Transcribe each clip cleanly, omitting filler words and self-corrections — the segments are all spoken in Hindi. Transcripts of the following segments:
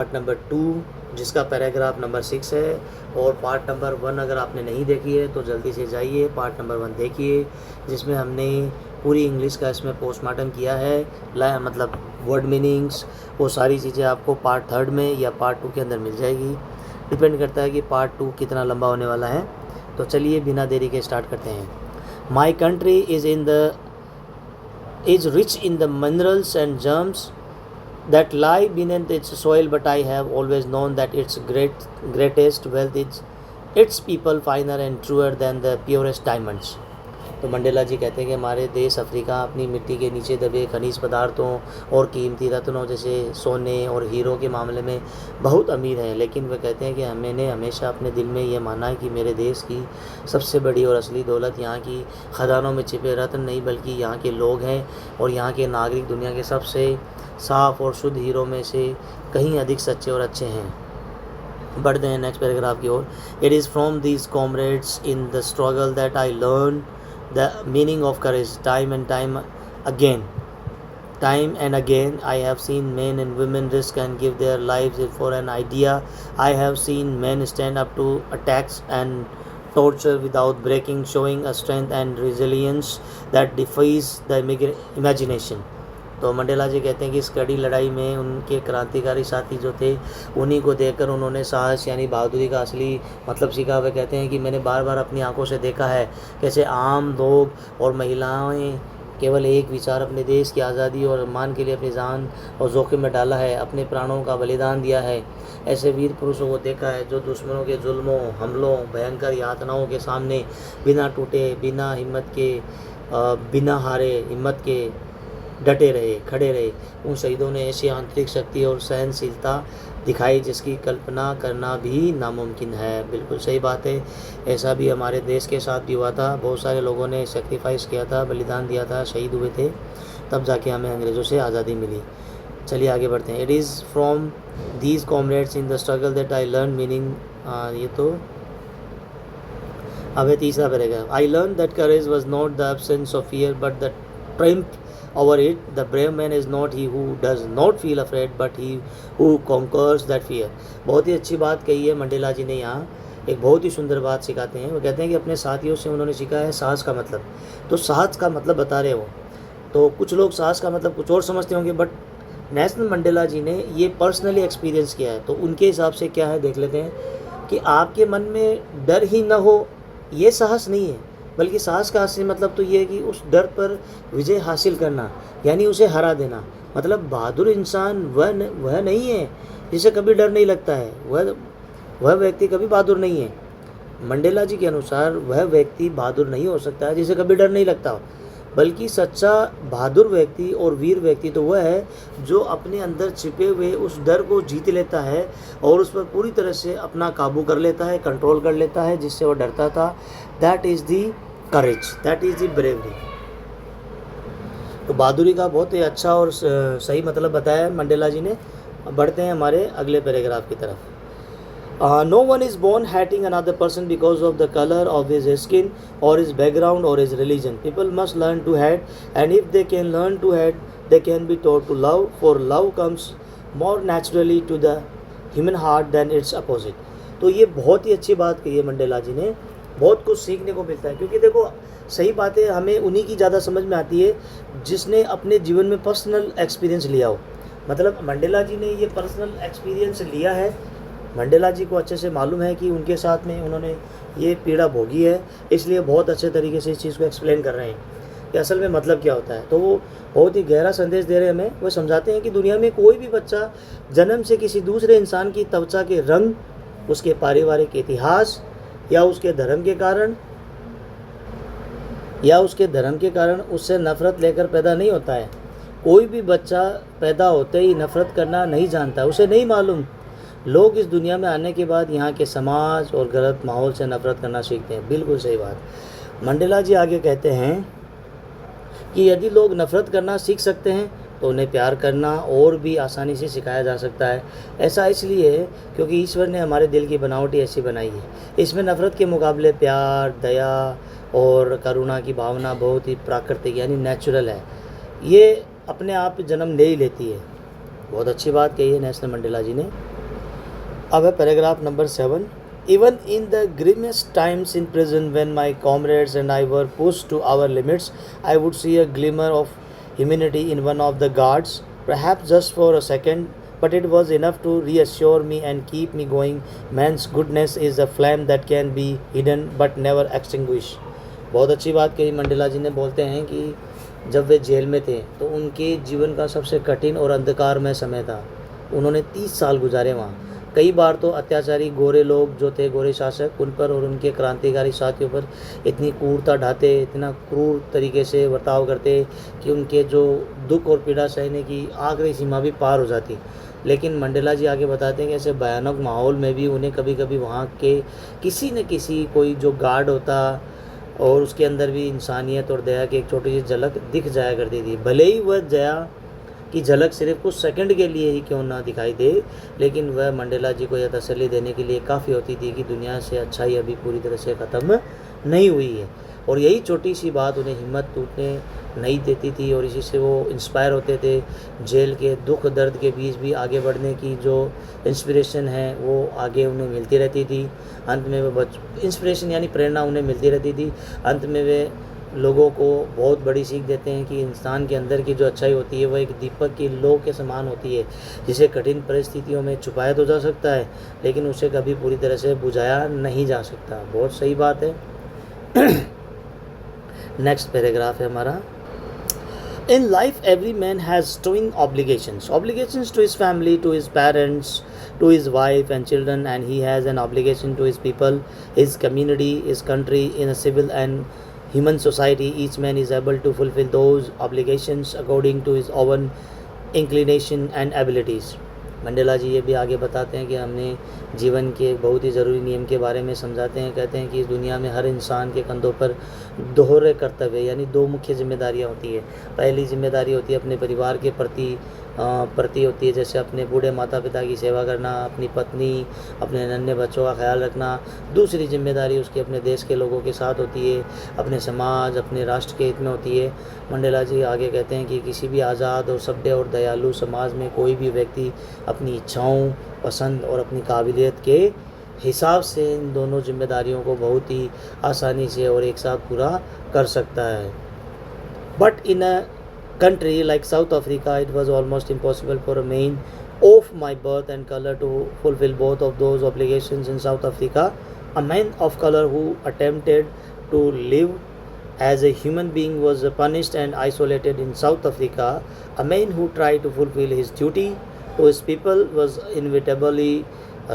पार्ट नंबर 2 जिसका पैराग्राफ नंबर 6 है, और पार्ट नंबर 1 अगर आपने नहीं देखी है तो जल्दी से जाइए पार्ट नंबर 1 देखिए, जिसमें हमने पूरी इंग्लिश का इसमें पोस्टमार्टम किया है, मतलब वर्ड मीनिंग्स, वो सारी चीज़ें आपको पार्ट 3 में या पार्ट 2 के अंदर मिल जाएगी। डिपेंड करता है कि पार्ट 2 कितना लंबा होने वाला है। तो चलिए बिना देरी के स्टार्ट करते हैं। My country is rich in the minerals and germs that lie beneath its soil, but I have always known that its greatest wealth is its people, finer and truer than the purest diamonds। तो मंडेला जी कहते हैं कि हमारे देश अफ्रीका अपनी मिट्टी के नीचे दबे खनिज पदार्थों और कीमती रत्नों जैसे सोने और हीरो के मामले में बहुत अमीर है, लेकिन वे कहते हैं कि मैंने हमेशा अपने दिल में ये माना है कि मेरे देश की सबसे बड़ी और असली दौलत यहाँ की खदानों में छिपे रत्न नहीं, बल्कि यहाँ के लोग हैं, और यहाँ के नागरिक दुनिया के सबसे साफ़ और शुद्ध हीरो में से कहीं अधिक सच्चे और अच्छे हैं। बढ़ते हैं नेक्स्ट पैराग्राफ की ओर। It is from these comrades in the struggle that I learn the meaning of courage। time and again I have seen men and women risk and give their lives for an idea। I have seen men stand up to attacks and torture without breaking, showing a strength and resilience that defies the imagination। तो मंडेला जी कहते हैं कि इस कड़ी लड़ाई में उनके क्रांतिकारी साथी जो थे, उन्हीं को देखकर उन्होंने साहस यानी बहादुरी का असली मतलब सीखा। वे कहते हैं कि मैंने बार बार अपनी आंखों से देखा है कैसे आम लोग और महिलाएं केवल एक विचार, अपने देश की आज़ादी और सम्मान के लिए अपनी जान और जोखिम में डाला है, अपने प्राणों का बलिदान दिया है। ऐसे वीर पुरुषों को देखा है जो दुश्मनों के जुल्मों, हमलों, भयंकर यातनाओं के सामने बिना टूटे, बिना हिम्मत के, बिना हारे हिम्मत के डटे रहे, खड़े रहे। उन शहीदों ने ऐसी आंतरिक शक्ति और सहनशीलता दिखाई जिसकी कल्पना करना भी नामुमकिन है। बिल्कुल सही बात है, ऐसा भी हमारे देश के साथ भी हुआ था। बहुत सारे लोगों ने सेक्रीफाइस किया था, बलिदान दिया था, शहीद हुए थे, तब जाके हमें अंग्रेज़ों से आज़ादी मिली। चलिए आगे बढ़ते हैं। It is from these comrades in the struggle that I learn meaning. ये तो अब तीसरा paragraph. I learn that courage was not the absence of fear but the triumph over it। the brave man is not he who does not feel afraid but he who conquers that fear। बहुत ही अच्छी बात कही है मंडेला जी ने यहाँ, एक बहुत ही सुंदर बात सिखाते हैं। वो कहते हैं कि अपने साथियों से उन्होंने सीखा है साहस का मतलब। तो साहस का मतलब बता रहे हो, तो कुछ लोग साहस का मतलब कुछ और समझते होंगे, बट नेल्सन मंडेला जी ने ये पर्सनली एक्सपीरियंस किया है। तो उनके हिसाब से क्या है देख लेते हैं कि आपके मन में डर ही न हो, ये साहस नहीं है, बल्कि साहस का असली मतलब तो ये है कि उस डर पर विजय हासिल करना, यानी उसे हरा देना। मतलब बहादुर इंसान वह नहीं है जिसे कभी डर नहीं लगता है, वह व्यक्ति कभी बहादुर नहीं है। मंडेला जी के अनुसार वह व्यक्ति बहादुर नहीं हो सकता है जिसे कभी डर नहीं लगता हो, बल्कि सच्चा बहादुर व्यक्ति और वीर व्यक्ति तो वह है जो अपने अंदर छिपे हुए उस डर को जीत लेता है और उस पर पूरी तरह से अपना काबू कर लेता है, कंट्रोल कर लेता है, जिससे वो डरता था। That is the courage, that is the bravery. तो बहादुरी का बहुत ही अच्छा और सही मतलब बताया है मंडेला जी ने। बढ़ते हैं हमारे अगले पैराग्राफ की तरफ। No one is born hating another person because of the color of his skin or his background or his religion। People must learn to hate, and if they can learn to hate, they can be taught to love, for love comes more naturally to the human heart than its opposite। तो ये बहुत ही अच्छी बात कही है मंडेला जी ने, बहुत कुछ सीखने को मिलता है, क्योंकि देखो सही बातें हमें उन्हीं की ज़्यादा समझ में आती है जिसने अपने जीवन में पर्सनल एक्सपीरियंस लिया हो। मतलब मंडेला जी ने ये पर्सनल एक्सपीरियंस लिया है, मंडेला जी को अच्छे से मालूम है कि उनके साथ में उन्होंने ये पीड़ा भोगी है, इसलिए बहुत अच्छे तरीके से इस चीज़ को एक्सप्लेन कर रहे हैं कि असल में मतलब क्या होता है। तो वो बहुत ही गहरा संदेश दे रहे हैं हमें। वो समझाते हैं कि दुनिया में कोई भी बच्चा जन्म से किसी दूसरे इंसान की त्वचा के रंग, उसके पारिवारिक इतिहास या उसके धर्म के कारण उससे नफ़रत लेकर पैदा नहीं होता है। कोई भी बच्चा पैदा होते ही नफ़रत करना नहीं जानता, उसे नहीं मालूम। लोग इस दुनिया में आने के बाद यहाँ के समाज और गलत माहौल से नफ़रत करना सीखते हैं। बिल्कुल सही बात। मंडेला जी आगे कहते हैं कि यदि लोग नफ़रत करना सीख सकते हैं तो उन्हें प्यार करना और भी आसानी से सिखाया जा सकता है। ऐसा इसलिए है क्योंकि ईश्वर ने हमारे दिल की बनावट ही ऐसी बनाई है। इसमें नफ़रत के मुकाबले प्यार, दया और करुणा की भावना बहुत ही प्राकृतिक यानी नेचुरल है, ये अपने आप जन्म ले ही लेती है। बहुत अच्छी बात कही है नेल्सन मंडेला जी ने। अब है paragraph number 7. Even in the grimmest times in prison, when my comrades and I were pushed to our limits, I would see a glimmer of humanity in one of the guards, perhaps just for a second, but it was enough to reassure me and keep me going. Man's goodness is a flame that can be hidden but never extinguished. बहुत अच्छी बात कही मंडेला जी ने. बोलते हैं कि जब वे जेल में थे तो उनके जीवन का सबसे कठिन और अंधकारमय समय था. उन्होंने 30 साल गुजारे वहाँ. कई बार तो अत्याचारी गोरे लोग जो थे, गोरे शासक, उन पर और उनके क्रांतिकारी साथियों पर इतनी क्रूरता ढाते, इतना क्रूर तरीके से बर्ताव करते कि उनके जो दुख और पीड़ा सहने की आखिरी सीमा भी पार हो जाती. लेकिन मंडेला जी आगे बताते हैं कि ऐसे भयानक माहौल में भी उन्हें कभी कभी वहाँ के किसी न किसी कोई जो गार्ड होता और उसके अंदर भी इंसानियत और दया की एक छोटी सी झलक दिख जाया करती थी. भले ही वह दया की झलक सिर्फ कुछ सेकंड के लिए ही क्यों ना दिखाई दे, लेकिन वह मंडेला जी को यह तसल्ली देने के लिए काफ़ी होती थी कि दुनिया से अच्छाई अभी पूरी तरह से ख़त्म नहीं हुई है. और यही छोटी सी बात उन्हें हिम्मत टूटने नहीं देती थी और इसी से वो इंस्पायर होते थे. जेल के दुख दर्द के बीच भी आगे बढ़ने की जो इंस्पिरेशन है वो आगे उन्हें मिलती रहती थी. अंत में वे इंस्पिरेशन यानी प्रेरणा उन्हें मिलती रहती थी. अंत में वे लोगों को बहुत बड़ी सीख देते हैं कि इंसान के अंदर की जो अच्छाई होती है वह एक दीपक की लौ के समान होती है, जिसे कठिन परिस्थितियों में छुपाया तो जा सकता है लेकिन उसे कभी पूरी तरह से बुझाया नहीं जा सकता. बहुत सही बात है. नेक्स्ट पैराग्राफ है हमारा. In life, every man has twin obligations. Obligations to his family, to his parents, to his wife and children, and he has an obligation to his people, his community, his country, in a civil and human society. Each man is able to fulfill those obligations according to his own inclination and abilities. Mandela ji ये भी आगे बताते हैं कि हमने जीवन के बहुत ही ज़रूरी नियम के बारे में समझाते हैं. कहते हैं कि इस दुनिया में हर इंसान के कंधों पर दोहरे कर्तव्य यानी दो मुख्य जिम्मेदारियां होती है. पहली जिम्मेदारी होती है अपने परिवार के प्रति होती है, जैसे अपने बूढ़े माता पिता की सेवा करना, अपनी पत्नी, अपने नन्हे बच्चों का ख्याल रखना. दूसरी जिम्मेदारी उसकी अपने देश के लोगों के साथ होती है, अपने समाज, अपने राष्ट्र के हित में होती है. मंडेला जी आगे कहते हैं कि किसी भी आज़ाद और सभ्य और दयालु समाज में कोई भी व्यक्ति अपनी इच्छाओं, पसंद और अपनी काबिलियत के हिसाब से इन दोनों जिम्मेदारियों को बहुत ही आसानी से और एक साथ पूरा कर सकता है. But in a country like South Africa, it was almost impossible for a man of my birth and color to fulfill both of those obligations. In South Africa, a man of color who attempted to live as a human being was punished and isolated. In South Africa, a man who tried to fulfill his duty to his people was inevitably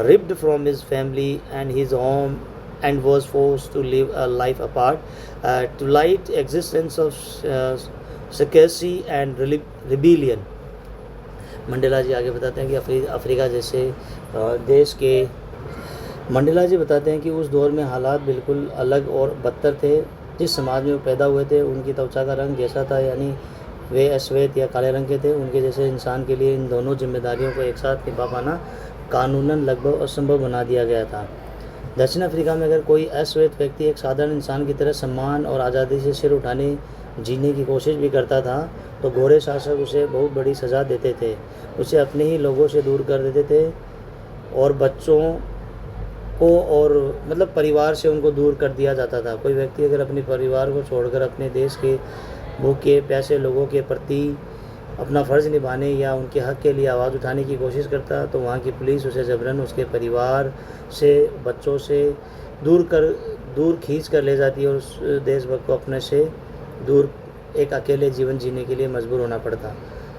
ripped from his family and his home and was forced to live a life apart, to light existence of secrecy and rebellion. Mandela ji आगे बताते हैं कि अफ्रीका जैसे देश के मंडेला जी बताते हैं कि उस दौर में हालात बिल्कुल अलग और बदतर थे. जिस समाज में वो पैदा हुए थे उनकी त्वचा का रंग जैसा था, यानी वे अश्वेत या काले रंग के थे. उनके जैसे इंसान के लिए इन दोनों जिम्मेदारियों को एक साथ निभा पाना कानूनन लगभग असंभव बना दिया गया था. दक्षिण अफ्रीका में अगर कोई अश्वेत व्यक्ति एक साधारण इंसान की तरह सम्मान और आज़ादी से सिर उठाने जीने की कोशिश भी करता था तो गोरे शासक उसे बहुत बड़ी सज़ा देते थे. उसे अपने ही लोगों से दूर कर देते थे और बच्चों को और मतलब परिवार से उनको दूर कर दिया जाता था. कोई व्यक्ति अगर अपने परिवार को छोड़कर अपने देश के भूखे प्यासे लोगों के प्रति अपना फ़र्ज़ निभाने या उनके हक़ के लिए आवाज़ उठाने की कोशिश करता तो वहाँ की पुलिस उसे ज़बरन उसके परिवार से, बच्चों से दूर खींच कर ले जाती और उस देशभक्त को अपने से दूर एक अकेले जीवन जीने के लिए मजबूर होना पड़ता.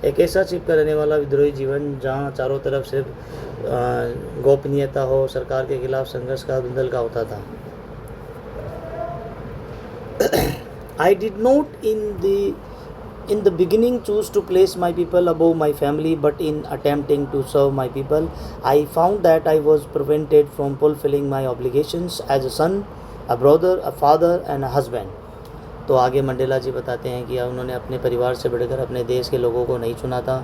एक ऐसा चिपका रहने वाला विद्रोही जीवन जहाँ चारों तरफ सिर्फ गोपनीयता हो, सरकार के खिलाफ संघर्ष का धुंधल का होता था. I did not in the beginning choose to place my people above my family, but in attempting to serve my people, I found that I was prevented from fulfilling my obligations as a son, a brother, a father and a husband. तो आगे मंडेला जी बताते हैं कि उन्होंने अपने परिवार से बढ़कर अपने देश के लोगों को नहीं चुना था।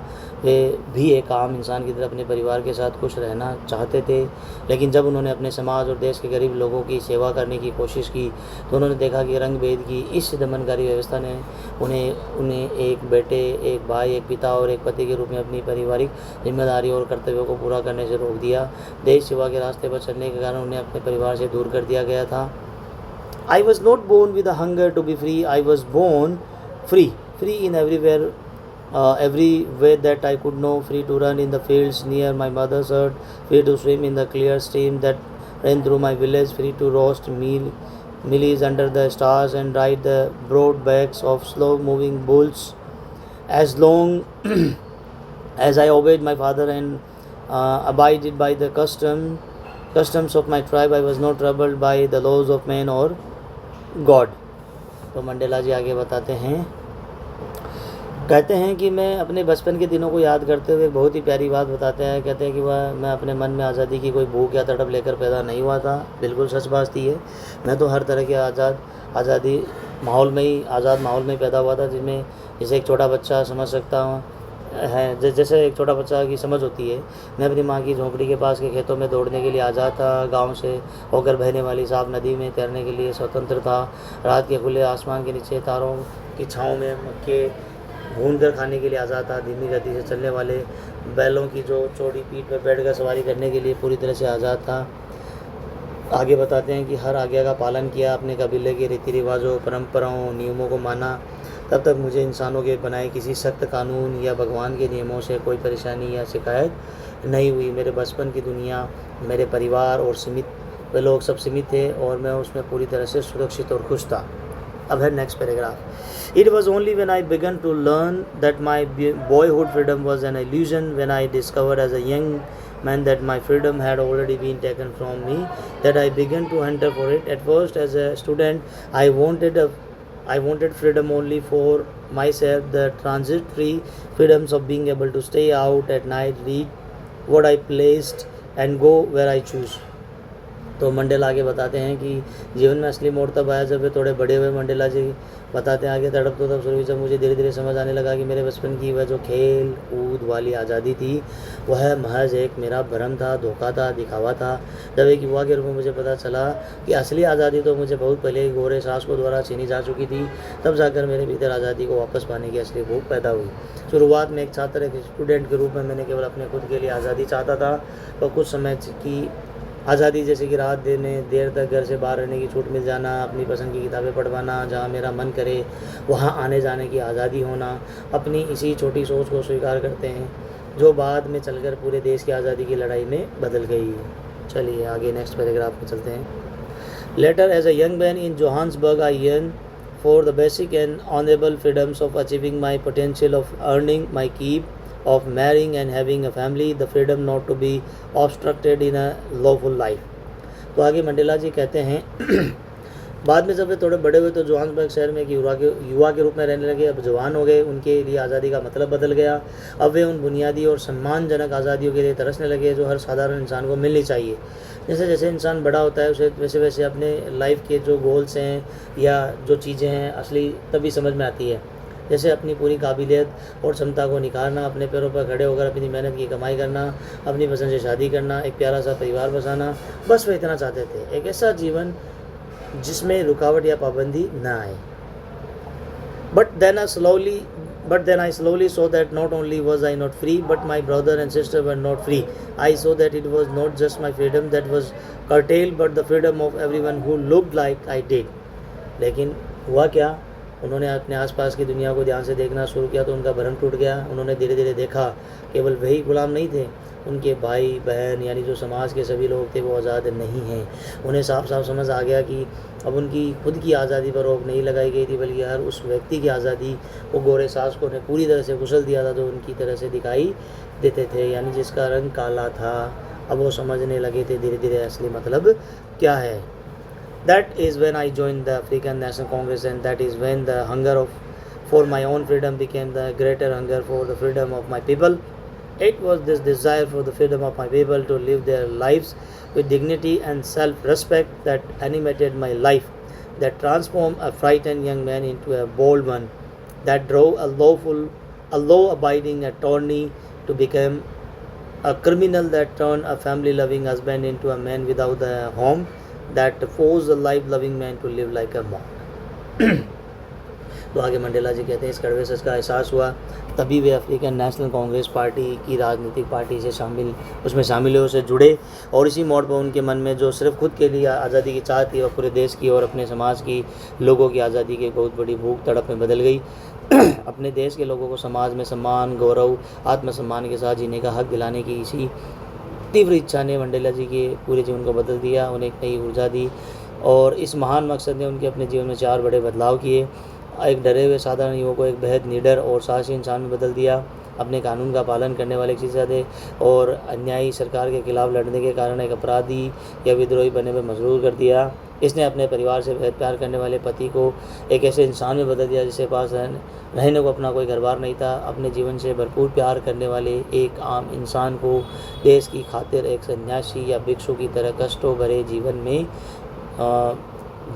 वे भी एक आम इंसान की तरह अपने परिवार के साथ खुश रहना चाहते थे, लेकिन जब उन्होंने अपने समाज और देश के गरीब लोगों की सेवा करने की कोशिश की तो उन्होंने देखा कि रंग भेद की इस दमनकारी व्यवस्था ने उन्हें एक बेटे, एक भाई, एक पिता और एक पति के रूप में अपनी पारिवारिक जिम्मेदारी और कर्तव्यों को पूरा करने से रोक दिया। देश सेवा के रास्ते पर चलने के कारण उन्हें अपने परिवार से दूर कर दिया गया था। I was not born with a hunger to be free. I was born free in every way that I could know, free to run in the fields near my mother's hut, free to swim in the clear stream that ran through my village, free to roast mealies under the stars and ride the broad backs of slow-moving bulls. As long as I obeyed my father and abided by the customs of my tribe, I was not troubled by the laws of man or God. तो मंडेला जी आगे बताते हैं, कहते हैं कि मैं अपने बचपन के दिनों को याद करते हुए बहुत ही प्यारी बात बताते हैं। कहते हैं कि मैं अपने मन में आज़ादी की कोई भूख या तड़प लेकर पैदा नहीं हुआ था। बिल्कुल सच बात थी है। मैं तो हर तरह के आज़ाद माहौल में पैदा हुआ था, जिसमें जैसे एक छोटा बच्चा समझ सकता हूँ है, जैसे एक छोटा बच्चा की समझ होती है। मैं अपनी माँ की झोंपड़ी के पास के खेतों में दौड़ने के लिए आज़ाद था। गांव से होकर बहने वाली साफ नदी में तैरने के लिए स्वतंत्र था। रात के खुले आसमान के नीचे तारों की छाँव में मक्के भून कर खाने के लिए आज़ाद था। धीमी गति से चलने वाले बैलों की जो चौड़ी पीठ पर बैठकर सवारी करने के लिए पूरी तरह से आज़ाद था। आगे बताते हैं कि हर आज्ञा का पालन किया, अपने कबीले के रीति रिवाजों, परंपराओं, नियमों को माना। तब तक मुझे इंसानों के बनाए किसी सख्त कानून या भगवान के नियमों से कोई परेशानी या शिकायत नहीं हुई। मेरे बचपन की दुनिया, मेरे परिवार और वे लोग सब सीमित थे और मैं उसमें पूरी तरह से सुरक्षित और खुश था। अब है next paragraph. It was only when I began to learn that my boyhood freedom was an illusion, when I discovered as a young man that my freedom had already been taken from me, that I began to hunter for it. At first, as a student, I wanted freedom only for myself, the transitory freedoms of being able to stay out at night, read what I pleased, and go where I choose. तो मंडेला आगे बताते हैं कि जीवन में असली मोड़ तब आया जब वे थोड़े बड़े हुए। मंडेला जी बताते हैं आगे, तड़प तो तब शुरू हुई जब मुझे धीरे धीरे समझ आने लगा कि मेरे बचपन की वह जो खेल कूद वाली आज़ादी थी वह महज एक मेरा भ्रम था, धोखा था, दिखावा था। जब एक युवा के रूप में मुझे पता चला कि असली आज़ादी तो मुझे बहुत पहले ही गोरे शासकों द्वारा छीनी जा चुकी थी, तब जाकर मेरे भीतर आज़ादी को वापस पाने की असली भूख पैदा हुई। शुरुआत में एक छात्र, एक स्टूडेंट के रूप में मैंने केवल अपने खुद के लिए आज़ादी चाहता था, और कुछ समय की आज़ादी जैसे कि रात देर तक घर से बाहर रहने की छूट मिल जाना, अपनी पसंद की किताबें पढ़वाना, जहाँ मेरा मन करे वहाँ आने जाने की आज़ादी होना, अपनी इसी छोटी सोच को स्वीकार करते हैं जो बाद में चलकर पूरे देश की आज़ादी की लड़ाई में बदल गई। चलिए आगे नेक्स्ट पैराग्राफ में चलते हैं। Later as a young man in Johannesburg I yearn for the basic and honorable freedoms of achieving my potential, of earning my keep, of marrying and having a family, the freedom not to be obstructed in a lawful life. तो आगे मंडेला जी कहते हैं बाद में जब वे थोड़े बड़े हुए तो जोहान्सबर्ग शहर में एक युवा के रूप में रहने लगे। अब जवान हो गए, उनके लिए आज़ादी का मतलब बदल गया। अब वे उन बुनियादी और सम्मानजनक आज़ादियों के लिए तरसने लगे जो हर साधारण इंसान को मिलनी चाहिए। जैसे जैसे इंसान बड़ा होता है उसे वैसे वैसे अपने लाइफ के जो गोल्स हैं या जो चीज़ें हैं असली तभी समझ में आती है। जैसे अपनी पूरी काबिलियत और क्षमता को निखारना, अपने पैरों पर खड़े होकर अपनी मेहनत की कमाई करना, अपनी पसंद से शादी करना, एक प्यारा सा परिवार बसाना, बस वे इतना चाहते थे। एक ऐसा जीवन जिसमें रुकावट या पाबंदी ना आए। But then I slowly saw that not only was I not free, but my brother and sister were not free. I saw that it was not just my freedom that was curtailed, but the freedom of everyone who looked like I did. लेकिन हुआ क्या, उन्होंने अपने आसपास की दुनिया को ध्यान से देखना शुरू किया तो उनका भ्रम टूट गया। उन्होंने धीरे धीरे देखा केवल वही गुलाम नहीं थे, उनके भाई बहन यानी जो समाज के सभी लोग थे वो आज़ाद नहीं हैं। उन्हें साफ साफ समझ आ गया कि अब उनकी खुद की आज़ादी पर रोक नहीं लगाई गई थी, बल्कि हर उस व्यक्ति की आज़ादी को गोरे शासकों ने पूरी तरह से कुचल दिया था जो उनकी तरह से दिखाई देते थे, यानी जिसका रंग काला था। अब वो समझने लगे थे धीरे धीरे असली मतलब क्या है। That is when I joined the African National Congress, and that is when the hunger for my own freedom became the greater hunger for the freedom of my people. It was this desire for the freedom of my people to live their lives with dignity and self-respect that animated my life. that transformed a frightened young man into a bold one, that drove a law-abiding attorney to become a criminal, that turned a family-loving husband into a man without a home, that forced a life-loving man to live like a monk. तो आगे मंडेला जी कहते हैं इस कड़वे सच का एहसास हुआ तभी वे अफ्रीकन नेशनल कांग्रेस पार्टी की राजनीतिक पार्टी से शामिल हुए, उसे जुड़े, और इसी मोड़ पर उनके मन में जो सिर्फ खुद के लिए आज़ादी की चाह थी वह पूरे देश की और अपने समाज की लोगों की आज़ादी की बहुत बड़ी भूख तड़प में बदल गई। अपने देश के लोगों को समाज में सम्मान, गौरव, आत्मसम्मान के साथ जीने का हक दिलाने की इसी तीव्र इच्छा ने मंडेला जी के पूरे जीवन को बदल दिया, उन्हें एक नई ऊर्जा दी, और इस महान मकसद ने उनके अपने जीवन में 4 बड़े बदलाव किए। एक डरे हुए साधारण युवक को एक बेहद निडर और साहसी इंसान में बदल दिया, अपने कानून का पालन करने वाले एक शहजादे और अन्यायी सरकार के खिलाफ लड़ने के कारण एक अपराधी या विद्रोही बनने में मजबूर कर दिया। इसने अपने परिवार से बेहद प्यार करने वाले पति को एक ऐसे इंसान में बदल दिया जिसके पास रहने को अपना कोई घर-बार नहीं था। अपने जीवन से भरपूर प्यार करने वाले एक आम इंसान को देश की खातिर एक सन्यासी या भिक्षु की तरह कष्टों भरे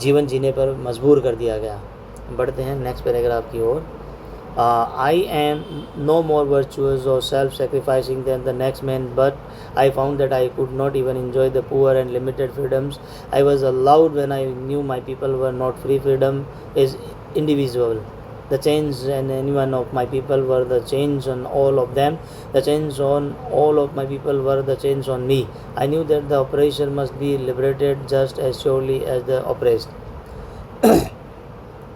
जीवन जीने पर मजबूर कर दिया गया। बढ़ते हैं नेक्स्ट पैराग्राफ की ओर। I am no more virtuous or self-sacrificing than the next man, but I found that I could not even enjoy the poor and limited freedoms I was allowed when I knew my people were not free. Freedom is indivisible. The chains on any one of my people were the chains on all of them. The chains on all of my people were the chains on me. I knew that the oppressor must be liberated just as surely as the oppressed.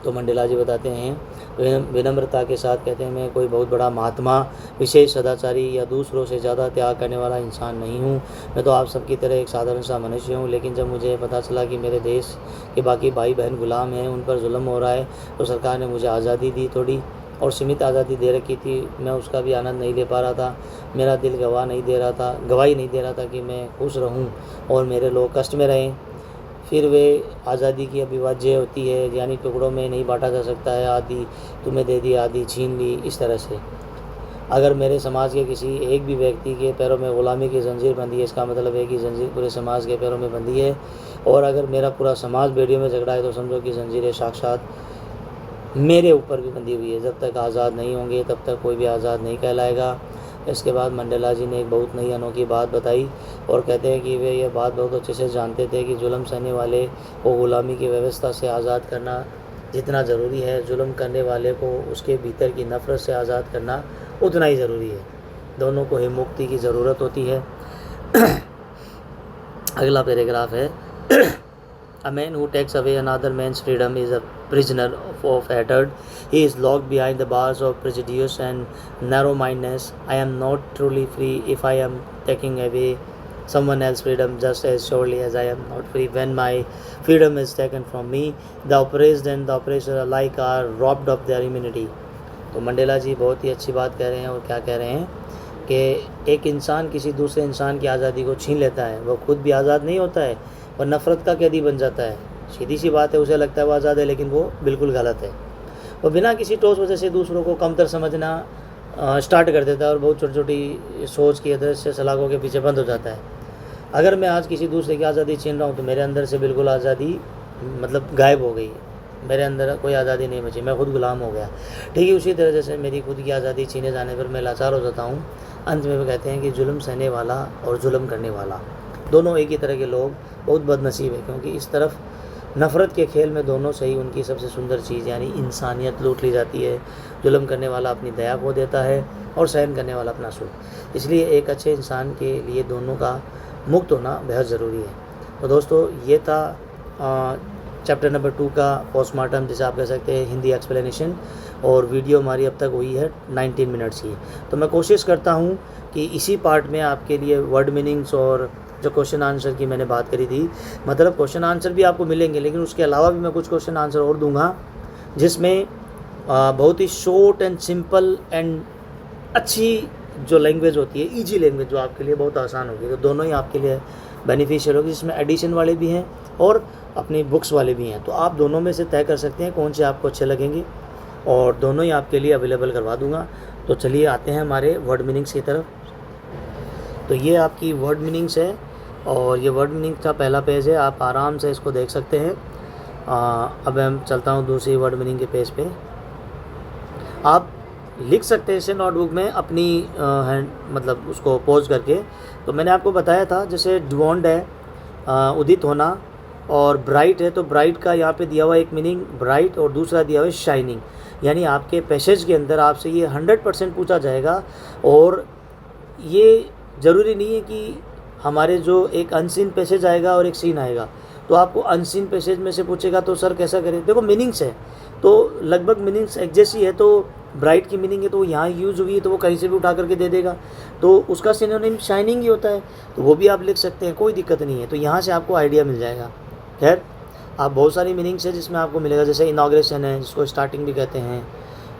तो मंडेला जी बताते हैं विनम्रता के साथ कहते हैं मैं कोई बहुत बड़ा महात्मा, विशेष सदाचारी या दूसरों से ज़्यादा त्याग करने वाला इंसान नहीं हूँ। मैं तो आप सबकी तरह एक साधारण सा मनुष्य हूँ। लेकिन जब मुझे पता चला कि मेरे देश के बाकी भाई बहन गुलाम हैं, उन पर जुल्म हो रहा है, तो सरकार ने मुझे आज़ादी दी, थोड़ी और सीमित आज़ादी दे रखी थी। मैं उसका भी आनंद नहीं ले पा रहा था। मेरा दिल गवाही नहीं दे रहा था कि मैं खुश रहूँ और मेरे लोग कष्ट में रहें। फिर वे आज़ादी की अभिवाज्य होती है, यानी टुकड़ों में नहीं बांटा जा सकता है। आधी तुम्हें दे दी, आधी छीन ली, इस तरह से। अगर मेरे समाज के किसी एक भी व्यक्ति के पैरों में ग़ुलामी की जंजीर बंधी है, इसका मतलब है कि जंजीर पूरे समाज के पैरों में बंधी है। और अगर मेरा पूरा समाज बेड़ियों में झगड़ा है तो समझो कि जंजीरें साक्षात मेरे ऊपर भी बंधी हुई है। जब तक आज़ाद नहीं होंगे तब तक कोई भी आज़ाद नहीं कहलाएगा। इसके बाद मंडेला जी ने एक बहुत नई अनोखी बात बताई और कहते हैं कि वे यह बात बहुत अच्छे से जानते थे कि जुल्म सहने वाले को ग़ुलामी की व्यवस्था से आज़ाद करना जितना ज़रूरी है, जुल्म करने वाले को उसके भीतर की नफ़रत से आज़ाद करना उतना ही ज़रूरी है। दोनों को ही मुक्ति की ज़रूरत होती है। अगला पैराग्राफ है A man who takes away another man's freedom is a prisoner of hatred. He is locked behind the bars of prejudice and narrow-mindedness. I am not truly free if I am taking away someone else's freedom just as surely as I am not free when my freedom is taken from me. The oppressed and the oppressor alike are robbed of their immunity. तो मंडेला जी बहुत ही अच्छी बात कह रहे हैं। और क्या कह रहे हैं कि एक इंसान किसी दूसरे इंसान की आज़ादी को छीन लेता है, वह खुद भी आज़ाद नहीं होता है और नफ़रत का कैदी बन जाता है। सीधी सी बात है, उसे लगता है वो आज़ाद है लेकिन वो बिल्कुल गलत है। वो बिना किसी ठोस वजह से दूसरों को कमतर समझना स्टार्ट कर देता है और बहुत छोटी छोटी सोच की अदृश्य सलाखों के पीछे बंद हो जाता है। अगर मैं आज किसी दूसरे की आज़ादी छीन रहा हूँ तो मेरे अंदर से बिल्कुल आज़ादी मतलब गायब हो गई है, मेरे अंदर कोई आज़ादी नहीं बची, मैं खुद गुलाम हो गया। ठीक है, उसी तरह जैसे मेरी खुद की आज़ादी छीने जाने पर मैं लाचार हो जाता हूँ। अंत में वो कहते हैं कि जुल्म सहने वाला और जुल्म करने वाला दोनों एक ही तरह के लोग बहुत बदनसीब है, क्योंकि इस तरफ नफ़रत के खेल में दोनों से ही उनकी सबसे सुंदर चीज़ यानी इंसानियत लूट ली जाती है। जुल्म करने वाला अपनी दया खो देता है और सहन करने वाला अपना सुख। इसलिए एक अच्छे इंसान के लिए दोनों का मुक्त होना बेहद ज़रूरी है। तो दोस्तों ये था चैप्टर नंबर 2 का पोस्टमार्टम, जिसे आप कह सकते हैं हिंदी एक्सप्लेनेशन। और वीडियो हमारी अब तक हुई है 19 मिनट्स की। तो मैं कोशिश करता हूँ कि इसी पार्ट में आपके लिए वर्ड मीनिंग्स और जो क्वेश्चन आंसर की मैंने बात करी थी, मतलब क्वेश्चन आंसर भी आपको मिलेंगे, लेकिन उसके अलावा भी मैं कुछ क्वेश्चन आंसर और दूंगा जिसमें बहुत ही शॉर्ट एंड सिंपल एंड अच्छी जो लैंग्वेज होती है, ईजी लैंग्वेज, जो आपके लिए बहुत आसान होगी। तो दोनों ही आपके लिए बेनिफिशियल होगी, जिसमें एडिशन वाले भी हैं और अपनी बुक्स वाले भी हैं। तो आप दोनों में से तय कर सकते हैं कौन से आपको अच्छे लगेंगे और दोनों ही आपके लिए अवेलेबल करवा दूंगा। तो चलिए आते हैं हमारे वर्ड मीनिंग्स की तरफ। तो ये आपकी वर्ड मीनिंग्स है और ये वर्ड मीनिंग का पहला पेज है, आप आराम से इसको देख सकते हैं। अब मैं चलता हूँ दूसरी वर्ड मीनिंग के पेज पे। आप लिख सकते हैं इसे नोटबुक में अपनी हैंड मतलब उसको पोज करके। तो मैंने आपको बताया था जैसे ड्वॉन्ड है उदित होना, और ब्राइट है तो ब्राइट का यहाँ पे दिया हुआ एक मीनिंग ब्राइट, और दूसरा दिया हुआ है शाइनिंग। यानी आपके पैसेज के अंदर आपसे ये 100% पूछा जाएगा, और ये ज़रूरी नहीं है कि हमारे जो एक अनसीन पैसेज आएगा और एक सीन आएगा, तो आपको अनसीन पैसेज में से पूछेगा तो सर कैसा करें। देखो मीनिंग्स है तो लगभग मीनिंग्स एक जैसी है, तो ब्राइट की मीनिंग है तो यहाँ यूज़ हुई है तो वो कहीं से भी उठा करके दे देगा, तो उसका सिनोनिम शाइनिंग ही होता है, तो वो भी आप लिख सकते हैं, कोई दिक्कत नहीं है। तो यहाँ से आपको आइडिया मिल जाएगा। खैर आप बहुत सारी मीनिंग्स है जिसमें आपको मिलेगा, जैसे इनाग्रेशन है जिसको स्टार्टिंग भी कहते हैं,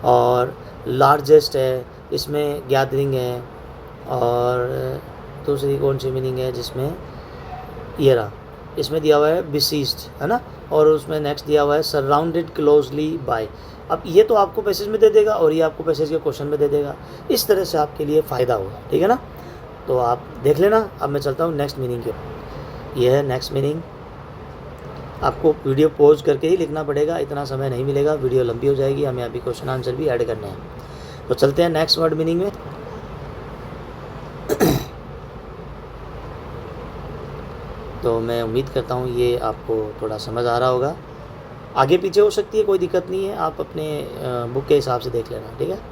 और लार्जेस्ट है इसमें गैदरिंग है, और दूसरी कौन सी मीनिंग है जिसमें ये रहा, इसमें दिया हुआ है बिसीस्ड है ना, और उसमें नेक्स्ट दिया हुआ है सराउंडेड क्लोजली बाय। अब ये तो आपको पैसेज में दे देगा और ये आपको पैसेज के क्वेश्चन में दे देगा, इस तरह से आपके लिए फ़ायदा होगा, ठीक है ना। तो आप देख लेना। अब मैं चलता हूँ नेक्स्ट मीनिंग के। ये है नेक्स्ट मीनिंग। आपको वीडियो पॉज करके ही लिखना पड़ेगा, इतना समय नहीं मिलेगा, वीडियो लंबी हो जाएगी, हमें अभी क्वेश्चन आंसर भी ऐड करने हैं। तो चलते हैं नेक्स्ट वर्ड मीनिंग में। तो मैं उम्मीद करता हूँ ये आपको थोड़ा समझ आ रहा होगा, आगे पीछे हो सकती है, कोई दिक्कत नहीं है, आप अपने बुक के हिसाब से देख लेना, ठीक है।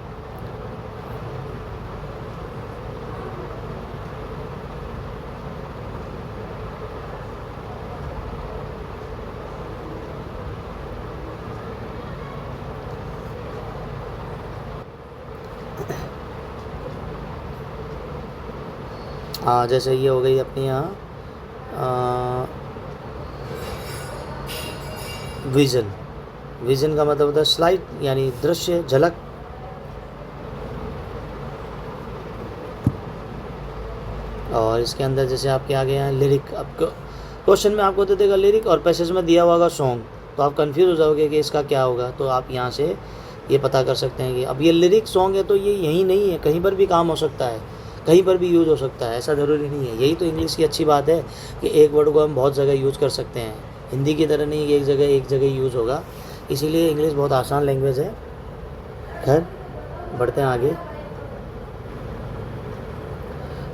हाँ जैसे ये हो गई अपने यहाँ विज़न। विज़न का मतलब होता है स्लाइट, यानी दृश्य, झलक। और इसके अंदर जैसे आपके आगे हैं लिरिक, आपको क्वेश्चन में आपको दे देगा लिरिक और पैसेज में दिया हुआ होगा सॉन्ग, तो आप कंफ्यूज हो जाओगे कि इसका क्या होगा। तो आप यहाँ से ये पता कर सकते हैं कि अब ये लिरिक सॉन्ग है तो ये यही नहीं है, कहीं पर भी काम हो सकता है, कहीं पर भी यूज़ हो सकता है, ऐसा ज़रूरी नहीं है। यही तो इंग्लिश की अच्छी बात है कि एक वर्ड को हम बहुत जगह यूज़ कर सकते हैं, हिंदी की तरह नहीं कि एक जगह यूज़ होगा, इसीलिए इंग्लिश बहुत आसान लैंग्वेज है। खैर बढ़ते हैं आगे,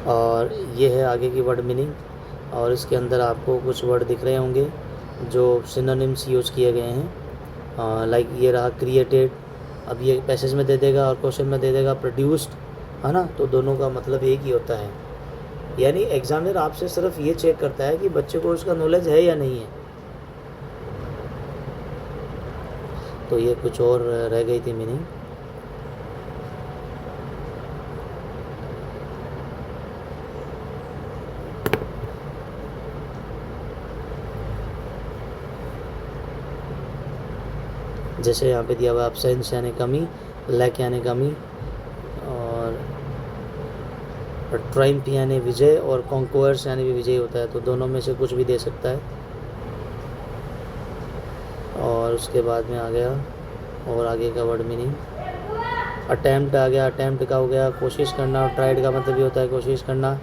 और ये है आगे की वर्ड मीनिंग, और इसके अंदर आपको कुछ वर्ड दिख रहे होंगे जो सिनोनिम्स यूज़ किए गए हैं। लाइक ये रहा क्रिएटेड, अब ये पैसेज में दे देगा और क्वेश्चन में दे देगा प्रोड्यूस्ड, है ना, तो दोनों का मतलब एक ही होता है। यानी एग्जामिनर आपसे सिर्फ ये चेक करता है कि बच्चे को उसका नॉलेज है या नहीं है। तो ये कुछ और रह गई थी मीनिंग। जैसे यहाँ पे दिया हुआ एब्सेंस यानी कमी, लैक यानी कमी, और ट्रायम्फ यानी विजय, और कॉन्क्वर्स यानी भी विजय होता है, तो दोनों में से कुछ भी दे सकता है। और उसके बाद में आ गया और आगे का वर्ड मीनिंग अटैम्प्ट आ गया। अटैम्प्ट का हो गया कोशिश करना, और ट्राइड का मतलब भी होता है कोशिश करना।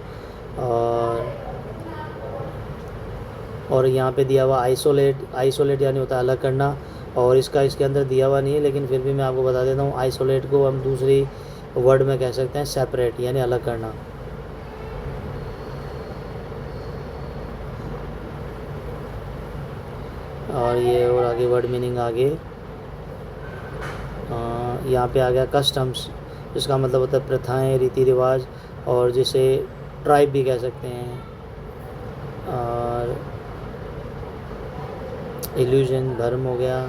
और यहाँ पे दिया हुआ आइसोलेट, आइसोलेट यानी होता है अलग करना, और इसका इसके अंदर दिया हुआ नहीं है लेकिन फिर भी मैं आपको बता देता हूँ, आइसोलेट को हम दूसरी वर्ड में कह सकते हैं सेपरेट, यानी अलग करना। और ये और आगे वर्ड मीनिंग आगे यहाँ पे आ गया कस्टम्स, जिसका मतलब होता है प्रथाएं, रीति रिवाज, और जिसे ट्राइब भी कह सकते हैं। और इल्यूजन धर्म हो गया।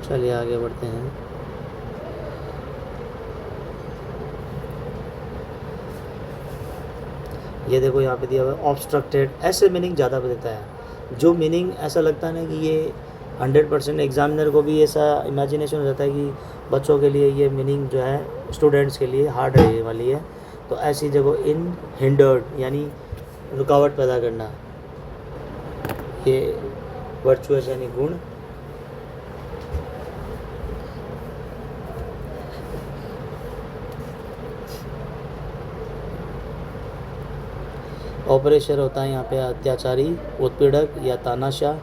चलिए आगे बढ़ते हैं। ये देखो यहाँ पे दिया हुआ है ऑब्स्ट्रक्टेड, ऐसे मीनिंग ज़्यादा देता है। जो मीनिंग ऐसा लगता है ना कि ये 100% एग्जामिनर को भी ऐसा इमेजिनेशन हो जाता है कि बच्चों के लिए ये मीनिंग जो है स्टूडेंट्स के लिए हार्ड रहने वाली है, तो ऐसी जगह इन हिंडर्ड यानी रुकावट पैदा करना, ये वर्चुअस यानी गुण। ऑपरेशर होता है यहाँ पे अत्याचारी, उत्पीड़क या तानाशाह।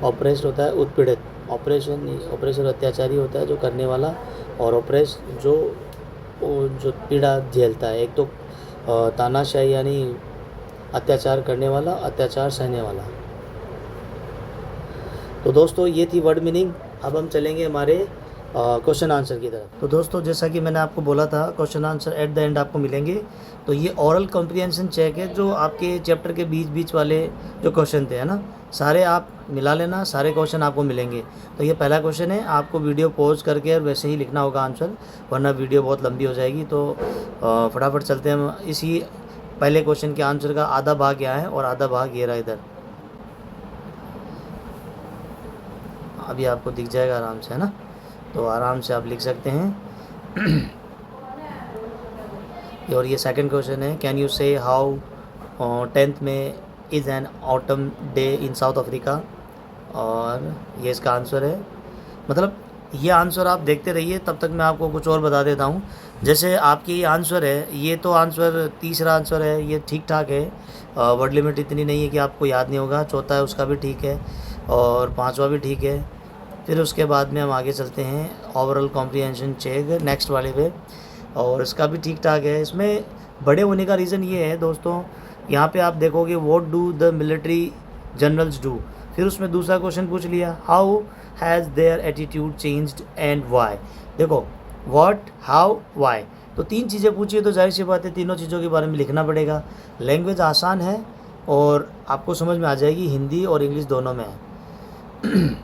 ऑपरेस होता है उत्पीड़ित, ऑपरेशर अत्याचारी होता है जो करने वाला, और ऑपरेस जो पीड़ा झेलता है। एक तो तानाशाही यानी अत्याचार करने वाला, अत्याचार सहने वाला। तो दोस्तों ये थी वर्ड मीनिंग। अब हम चलेंगे हमारे क्वेश्चन आंसर की तरफ। तो दोस्तों जैसा कि मैंने आपको बोला था, question answer at the end आपको मिलेंगे। तो ये ओरल कॉम्प्रिहेंशन चेक है, जो आपके चैप्टर के बीच वाले जो क्वेश्चन थे, है ना, सारे आप मिला लेना, सारे क्वेश्चन आपको मिलेंगे। तो ये पहला क्वेश्चन है, आपको वीडियो पॉज करके और वैसे ही लिखना होगा आंसर, वरना वीडियो बहुत लंबी हो जाएगी। तो फटाफट चलते हैं हम इसी पहले क्वेश्चन के आंसर का आधा भाग यहाँ है और आधा भाग ये रहा इधर, अभी आपको दिख जाएगा आराम से, है ना। तो आराम से आप लिख सकते हैं। और ये सेकंड क्वेश्चन है, कैन यू से हाउ 10th में is an autumn day in South Africa. और ये इसका आंसर है। मतलब ये आंसर आप देखते रहिए, तब तक मैं आपको कुछ और बता देता हूँ। जैसे आपकी ये आंसर है, ये तो आंसर तीसरा आंसर है, ये ठीक ठाक है, वर्ड लिमिट इतनी नहीं है कि आपको याद नहीं होगा। चौथा है उसका भी ठीक है, और पांचवा भी ठीक है। फिर उसके बाद में हम आगे चलते हैं ओवरऑल कॉम्प्रिहेंशन चेक नेक्स्ट वाले पे, और इसका भी ठीक ठाक है। इसमें बड़े होने का रीज़न ये है दोस्तों, यहाँ पे आप देखोगे what do the military generals do, फिर उसमें दूसरा क्वेश्चन पूछ लिया, how has their attitude changed and why. देखो व्हाट, हाउ, वाई, तो तीन चीज़ें पूछी है, तो जाहिर सी बात है तीनों चीज़ों के बारे में लिखना पड़ेगा। लैंग्वेज आसान है और आपको समझ में आ जाएगी, हिंदी और इंग्लिश दोनों में है।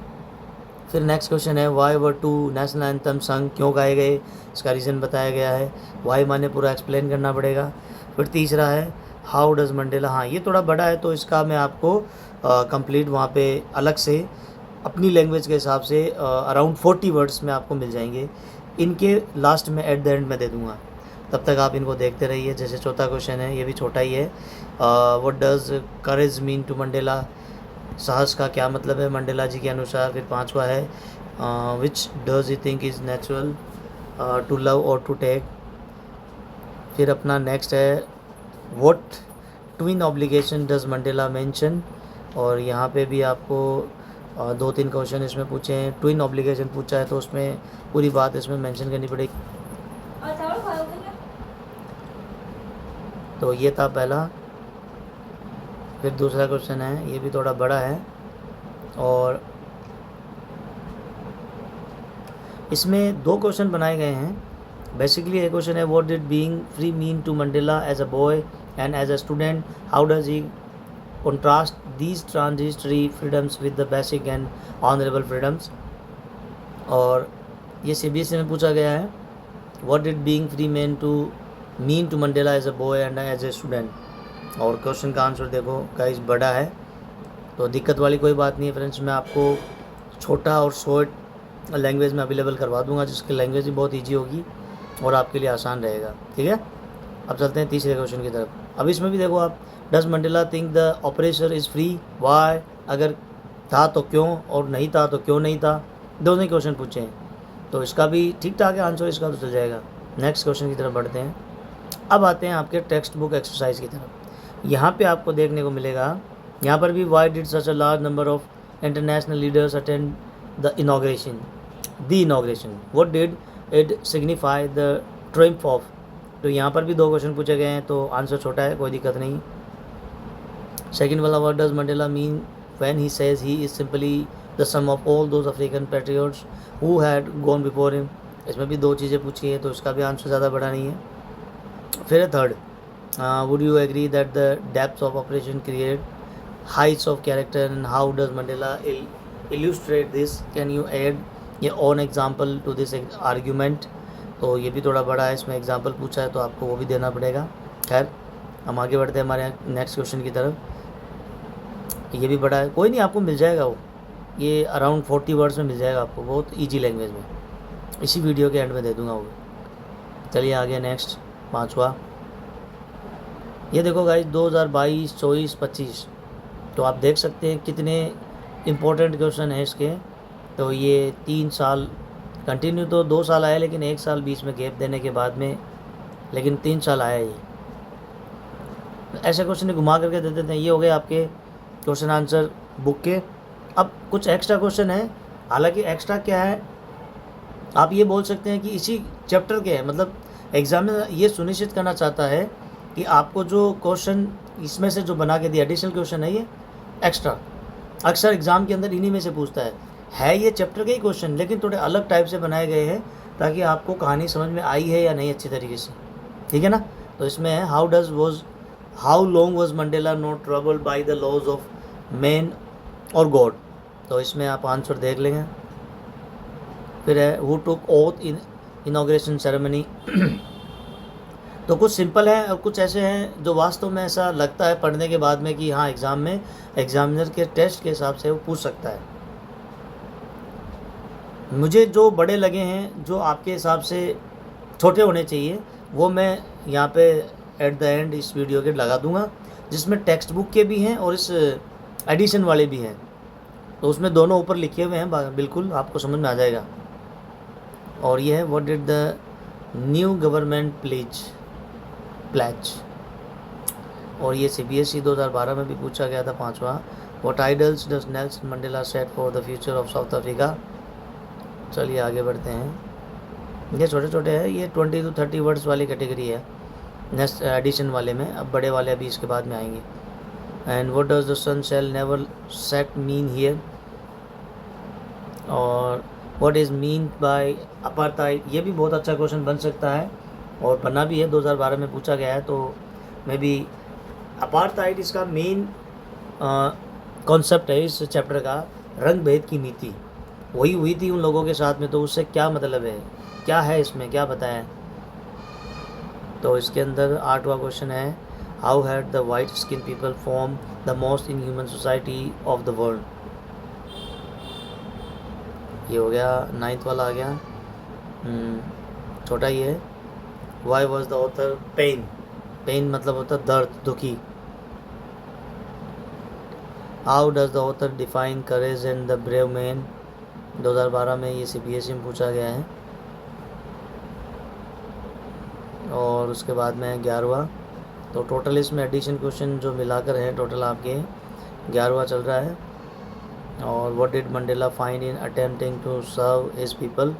फिर नेक्स्ट क्वेश्चन है, why were two national anthem sung, क्यों गाए गए, इसका रीज़न बताया गया है। वाई माने पूरा एक्सप्लेन करना पड़ेगा। फिर तीसरा है, हाउ डज मंडेला, हाँ ये थोड़ा बड़ा है, तो इसका मैं आपको कंप्लीट वहाँ पे अलग से अपनी लैंग्वेज के हिसाब से अराउंड 40 वर्ड्स में आपको मिल जाएंगे। इनके लास्ट में एट द एंड में दे दूँगा, तब तक आप इनको देखते रहिए। जैसे चौथा क्वेश्चन है, ये भी छोटा ही है, what does courage mean to Mandela, साहस का क्या मतलब है मंडेला जी के अनुसार। फिर पांचवा है, which does you think is natural to love और टू टेक। फिर अपना नेक्स्ट है, what twin obligation does Mandela mention, और यहाँ पे भी आपको 2-3 क्वेश्चन इसमें पूछे हैं। ट्विन ऑब्लिगेशन पूछा है तो उसमें पूरी बात इसमें मेंशन करनी पड़ेगी। तो ये था पहला। फिर दूसरा क्वेश्चन है, ये भी थोड़ा बड़ा है, और इसमें 2 क्वेश्चन बनाए गए हैं। बेसिकली एक क्वेश्चन है, what did being free mean to Mandela as a boy and as a student, how does he contrast these transitory freedoms with the basic and honourable freedoms. और ये CBSE में पूछा गया है, what did being free mean to Mandela as a boy and as a student. और क्वेश्चन का आंसर देखो गाइस बड़ा है, तो दिक्कत वाली कोई बात नहीं है फ्रेंड्स, मैं आपको छोटा और शॉर्ट लैंग्वेज में अवेलेबल करवा दूंगा, जिसकी लैंग्वेज भी बहुत इजी होगी और आपके लिए आसान रहेगा। ठीक है, अब चलते हैं तीसरे क्वेश्चन की तरफ। अब इसमें भी देखो आप, does Mandela think the operation is free, why, अगर था तो क्यों, और नहीं था तो क्यों नहीं था। दोनों ही क्वेश्चन पूछे हैं, तो इसका भी ठीक ठाक है आंसर, इसका तो चल जाएगा। नेक्स्ट क्वेश्चन की तरफ बढ़ते हैं। अब आते हैं आपके टेक्स्ट बुक एक्सरसाइज की तरफ। यहाँ पे आपको देखने को मिलेगा, यहाँ पर भी why did such a large number of international leaders attend the inauguration, what did it signify the triumph of. तो यहाँ पर भी 2 क्वेश्चन पूछे गए हैं, तो आंसर छोटा है, कोई दिक्कत नहीं। सेकंड वाला, what does Mandela mean when he says he is simply the sum of all those African patriots who had gone before him. इसमें भी 2 चीज़ें पूछी है, तो इसका भी आंसर ज़्यादा बड़ा नहीं है। फिर third, would you agree that the depths of operation create heights of character, and how does Mandela illustrate this? Can you add your own example to this argument? तो ये भी थोड़ा बड़ा है, इसमें एग्जाम्पल पूछा है तो आपको वो भी देना पड़ेगा। खैर हम आगे बढ़ते हैं हमारे नेक्स्ट क्वेश्चन की तरफ। ये भी बड़ा है, कोई नहीं, आपको मिल जाएगा वो, ये अराउंड 40 वर्ड्स में मिल जाएगा आपको, बहुत ईजी लैंग्वेज में। इसी वीडियो के एंड में दे दूँगा वो। चलिए आगे नेक्स्ट 5वां, ये देखो गाइस 2022, 24, 25, तो आप देख सकते हैं कितने इम्पोर्टेंट क्वेश्चन है इसके। तो ये 3 साल कंटिन्यू, तो 2 साल आया, लेकिन 1 साल बीच में गैप देने के बाद में, लेकिन 3 साल आया ये। ऐसे क्वेश्चन घुमा करके दे देते हैं। ये हो गए आपके क्वेश्चन आंसर बुक के। अब कुछ एक्स्ट्रा क्वेश्चन है, हालांकि एक्स्ट्रा क्या है, आप ये बोल सकते हैं कि इसी चैप्टर के हैं, मतलब एग्जामिनर ये सुनिश्चित करना चाहता है कि आपको जो क्वेश्चन इसमें से जो बना के दिया एडिशनल क्वेश्चन है, ये एक्स्ट्रा अक्सर एग्ज़ाम के अंदर इन्हीं में से पूछता है ये चैप्टर के ही क्वेश्चन, लेकिन थोड़े अलग टाइप से बनाए गए हैं ताकि आपको कहानी समझ में आई है या नहीं अच्छी तरीके से, ठीक है ना। तो इसमें है how long was Mandela not troubled by the laws of man और गॉड। तो इसमें आप आंसर देख लेंगे। फिर है who took oath in inauguration ceremony. तो कुछ सिंपल है और कुछ ऐसे हैं जो वास्तव में ऐसा लगता है पढ़ने के बाद में कि हाँ एग्ज़ाम में एग्जामिनर के टेस्ट के हिसाब से वो पूछ सकता है। मुझे जो बड़े लगे हैं, जो आपके हिसाब से छोटे होने चाहिए, वो मैं यहाँ पे एट द एंड इस वीडियो के लगा दूंगा, जिसमें टेक्स्ट बुक के भी हैं और इस एडिशन वाले भी हैं। तो उसमें दोनों ऊपर लिखे हुए हैं, बिल्कुल आपको समझ में आ जाएगा। और ये है what did the new government pledge. और ये CBSE 2012 में भी पूछा गया था, 5वां। What ideals does Nelson Mandela set for the future of South Africa. चलिए आगे बढ़ते हैं। ये छोटे छोटे हैं, ये 20 to 30 वर्ड्स वाली कैटेगरी है नेक्स्ट एडिशन वाले में। अब बड़े वाले अभी इसके बाद में आएंगे। And what does the sun shall never set mean here. और what is mean by apartheid. ये भी बहुत अच्छा क्वेश्चन बन सकता है और बना भी है, 2012 में पूछा गया है। तो मे बी अपार्थाइड इसका मेन कॉन्सेप्ट है इस चैप्टर का, रंग भेद की नीति। वही हुई थी उन लोगों के साथ में, तो उससे क्या मतलब है, क्या है इसमें, क्या बताया। तो इसके अंदर 8वां क्वेश्चन है how had the white skin people form the most in human society of the world. ये हो गया 9th वाला आ गया। छोटा ही है। Why was the author pain मतलब होता दर्द, दुखी। How does the author define courage and the brave man. 2012 में ये CBSE में पूछा गया है। और उसके बाद में 11वां। तो टोटल इसमें एडिशन क्वेश्चन जो मिलाकर हैं टोटल आपके 11वां चल रहा है। और what did Mandela find in attempting to serve his people.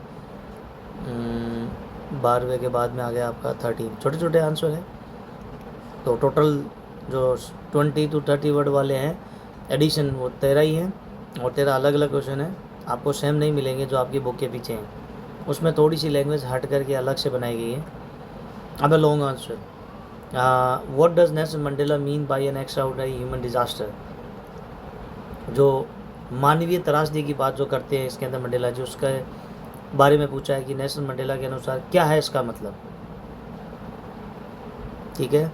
12वें के बाद में आ गया आपका 13। छोटे छोटे आंसर हैं। तो टोटल जो 20 to 30 वर्ड वाले हैं एडिशन, वो 13 ही हैं और 13 अलग अलग क्वेश्चन हैं। आपको सेम नहीं मिलेंगे जो आपकी बुक के पीछे हैं, उसमें थोड़ी सी लैंग्वेज हट करके अलग से बनाई गई है। अब long answer. What does Nelson Mandela mean by N extraordinary human disaster. जो मानवीय त्रासदी की बात जो करते हैं इसके अंदर मंडेला जी, उसके बारे में पूछा है कि नेल्सन मंडेला के अनुसार क्या है इसका मतलब। ठीक है,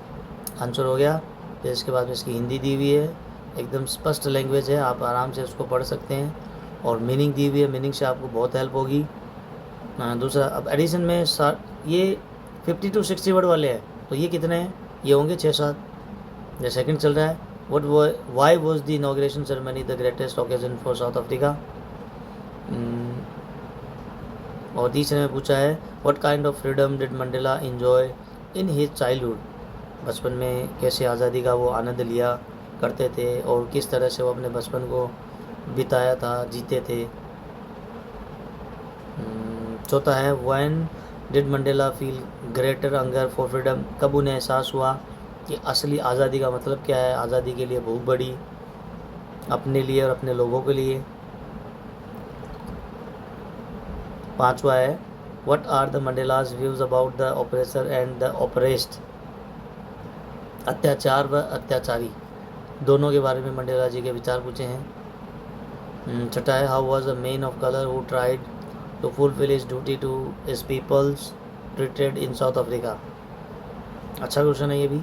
आंसर हो गया। फिर इसके बाद में इसकी हिंदी दी हुई है, एकदम स्पष्ट लैंग्वेज है, आप आराम से उसको पढ़ सकते हैं। और मीनिंग दी हुई है, मीनिंग से आपको बहुत हेल्प होगी। दूसरा, अब एडिशन में ये 50 to 60 वर्ड वाले हैं, तो ये कितने हैं, ये होंगे 6-7। जो सेकंड चल रहा है why was the inauguration ceremony the greatest occasion for south Africa. और तीसरे में पूछा है what kind of freedom did Mandela enjoy in his childhood. बचपन में कैसे आज़ादी का वो आनंद लिया करते थे और किस तरह से वो अपने बचपन को बिताया था, जीते थे। चौथा है when did Mandela feel greater hunger for freedom. कब उन्हें एहसास हुआ कि असली आज़ादी का मतलब क्या है, आज़ादी के लिए भूख बढ़ी अपने लिए और अपने लोगों के लिए। पांचवा है what are the Mandela's views about the oppressor and the oppressed. अत्याचार व अत्याचारी दोनों के बारे में मंडेला जी के विचार पूछे हैं। छठा है how was a man of colour who tried to fulfil his duty to his peoples treated in South Africa. अच्छा क्वेश्चन है ये भी।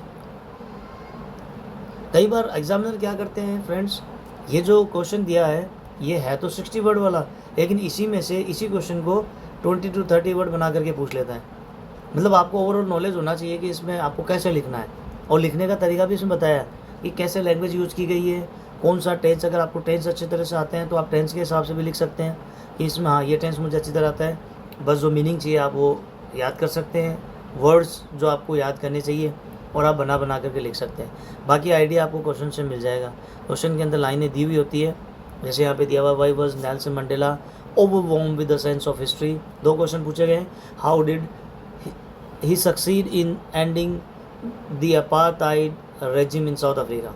कई बार एग्जामिनर क्या करते हैं फ्रेंड्स, ये जो क्वेश्चन दिया है ये है तो 60 वर्ड वाला, लेकिन इसी में से इसी क्वेश्चन को 20 to 30 वर्ड बना करके पूछ लेता है। मतलब आपको ओवरऑल नॉलेज होना चाहिए कि इसमें आपको कैसे लिखना है, और लिखने का तरीका भी इसमें बताया है कि कैसे लैंग्वेज यूज़ की गई है, कौन सा टेंस। अगर आपको टेंस अच्छी तरह से आते हैं तो आप टेंस के हिसाब से भी लिख सकते हैं कि इसमें हाँ ये टेंस मुझे अच्छी तरह आता है। बस जो मीनिंग चाहिए आप वो याद कर सकते हैं, वर्ड्स जो आपको याद करने चाहिए और आप बना बना करके लिख सकते हैं। बाकी आइडिया आपको क्वेश्चन से मिल जाएगा। क्वेश्चन के अंदर लाइनें दी हुई होती है, जैसे यहाँ पे दिया हुआ why was Nelson Mandela overwhelmed with the sense of history. 2 question पूछे गए हैं। How did he succeed in ending the apartheid regime in South Africa.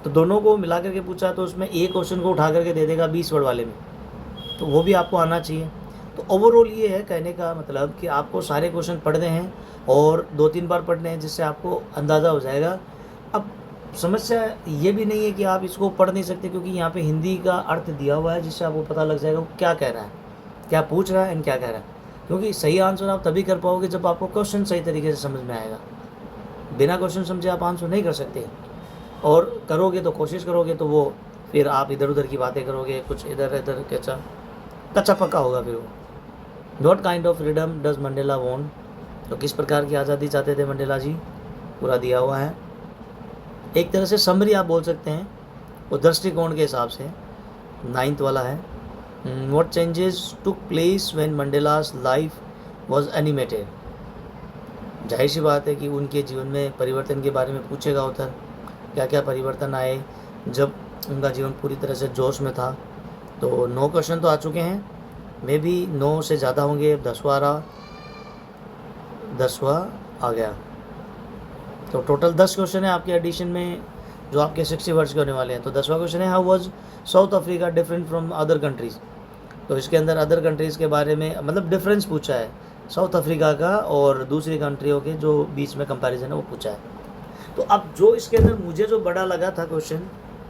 तो दोनों को मिला करके पूछा, तो उसमें एक क्वेश्चन को उठा करके दे देगा 20 वर्ड वाले में, तो वो भी आपको आना चाहिए। तो ओवरऑल ये है कहने का मतलब कि आपको सारे क्वेश्चन पढ़ने हैं और 2-3 बार पढ़ने हैं, जिससे आपको अंदाज़ा हो जाएगा। अब समस्या ये भी नहीं है कि आप इसको पढ़ नहीं सकते, क्योंकि यहाँ पे हिंदी का अर्थ दिया हुआ है, जिससे आपको पता लग जाएगा वो क्या कह रहा है, क्या पूछ रहा है एंड क्या कह रहा है। क्योंकि सही आंसर आप तभी कर पाओगे जब आपको क्वेश्चन सही तरीके से समझ में आएगा। बिना क्वेश्चन समझे आप आंसर नहीं कर सकते, और करोगे तो कोशिश करोगे तो वो फिर आप इधर उधर की बातें करोगे, कुछ इधर इधर कच्चा पक्का होगा फिर वो। What kind of freedom does Mandela want. तो किस प्रकार की आज़ादी चाहते थे मंडेला जी, पूरा दिया हुआ है। एक तरह से समरी आप बोल सकते हैं, वो दृष्टिकोण के हिसाब से। 9th वाला है, what changes took place when Mandela's life was animated. जाहिर सी बात है कि उनके जीवन में परिवर्तन के बारे में पूछेगा उधर, क्या क्या परिवर्तन आए जब उनका जीवन पूरी तरह से जोश में था। तो 9 क्वेश्चन तो आ चुके हैं, मे भी 9 से ज़्यादा होंगे। 10वां आ गया, तो टोटल 10 क्वेश्चन है आपके एडिशन में, जो आपके 60 वर्ड्स के होने वाले हैं। तो 10वां क्वेश्चन है, how was south Africa different from other countries. तो इसके अंदर अदर कंट्रीज़ के बारे में मतलब डिफरेंस पूछा है साउथ अफ्रीका का और दूसरी कंट्रियों के जो बीच में कंपैरिजन है वो पूछा है। तो अब जो इसके अंदर मुझे जो बड़ा लगा था क्वेश्चन